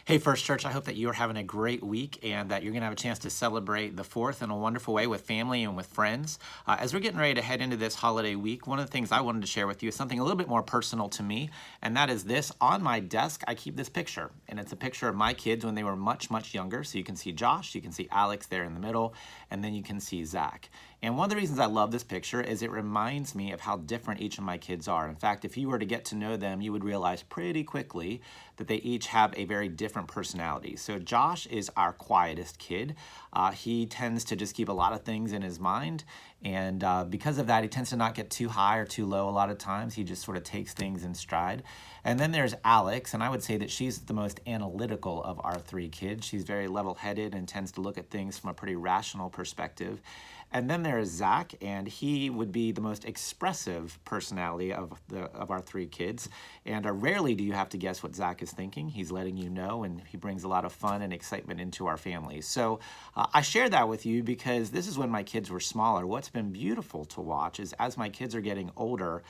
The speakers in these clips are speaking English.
Hey, First Church, I hope that you're having a great week and that you're going to have a chance to celebrate the 4th in a wonderful way with family and with friends. As we're getting ready to head into this holiday week, one of the things I wanted to share with you is something a little bit more personal to me, and that is this. On my desk, I keep this picture, and it's a picture of my kids when they were much, much younger. So you can see Josh, you can see Alex there in the middle, and then you can see Zach. And one of the reasons I love this picture is it reminds me of how different each of my kids are. In fact, if you were to get to know them, you would realize pretty quickly that they each have a very different personality. So Josh is our quietest kid. He tends to just keep a lot of things in his mind. And because of that, he tends to not get too high or too low a lot of times. He just sort of takes things in stride. And then there's Alex, and I would say that she's the most analytical of our three kids. She's very level-headed and tends to look at things from a pretty rational perspective. And then there's Zach, and he would be the most expressive personality of our three kids. And rarely do you have to guess what Zach is thinking. He's letting you know, and he brings a lot of fun and excitement into our family. So I share that with you because this is when my kids were smaller. What's been beautiful to watch is as my kids are getting older,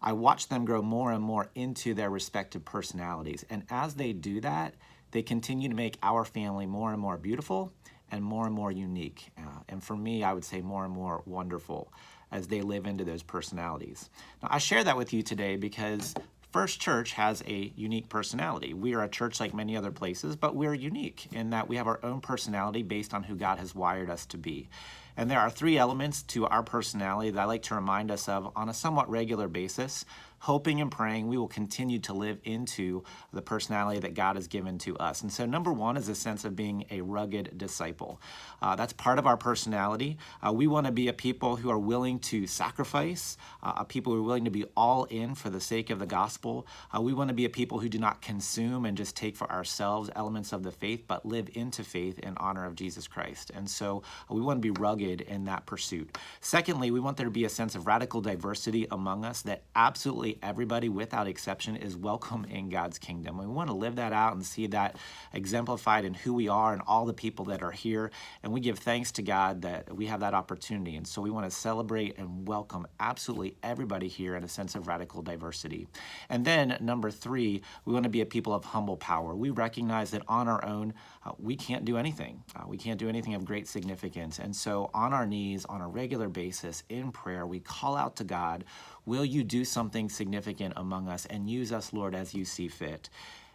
I watch them grow more and more into their respective personalities. And as they do that, they continue to make our family more and more beautiful and more unique. And for me, I would say more and more wonderful as they live into those personalities. Now, I share that with you today because First Church has a unique personality. We are a church like many other places, but we're unique in that we have our own personality based on who God has wired us to be. And there are three elements to our personality that I like to remind us of on a somewhat regular basis, hoping and praying we will continue to live into the personality that God has given to us. And so number one is a sense of being a rugged disciple. That's part of our personality. We want to be a people who are willing to sacrifice, a people who are willing to be all in for the sake of the gospel. We want to be a people who do not consume and just take for ourselves elements of the faith, but live into faith in honor of Jesus Christ. And so we want to be rugged in that pursuit. Secondly, we want there to be a sense of radical diversity among us, that absolutely everybody without exception is welcome in God's kingdom. We want to live that out and see that exemplified in who we are and all the people that are here. And we give thanks to God that we have that opportunity. And so we want to celebrate and welcome absolutely everybody here in a sense of radical diversity. And then number three, we want to be a people of humble power. We recognize that on our own, we can't do anything. We can't do anything of great significance. And so on our knees, on a regular basis, in prayer, we call out to God, will you do something significant among us and use us, Lord, as you see fit?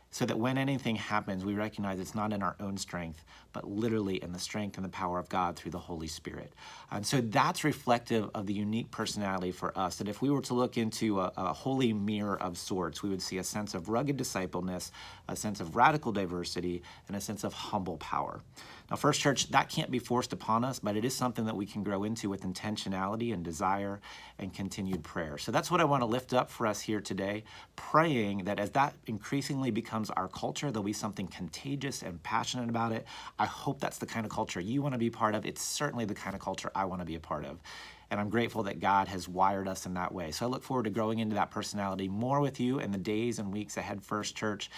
So that when anything happens, we recognize it's not in our own strength, but literally in the strength and the power of God through the Holy Spirit. And so that's reflective of the unique personality for us, that if we were to look into a holy mirror of sorts, we would see a sense of rugged discipleness, a sense of radical diversity, and a sense of humble power. Now, First Church, that can't be forced upon us, but it is something that we can grow into with intentionality and desire and continued prayer. So that's what I want to lift up for us here today, praying that as that increasingly becomes our culture, there'll be something contagious and passionate about it. I hope that's the kind of culture you want to be part of. It's certainly the kind of culture I want to be a part of. And I'm grateful that God has wired us in that way. So I look forward to growing into that personality more with you in the days and weeks ahead, First Church.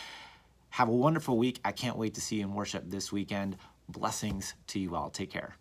Have a wonderful week. I can't wait to see you in worship this weekend. Blessings to you all. Take care.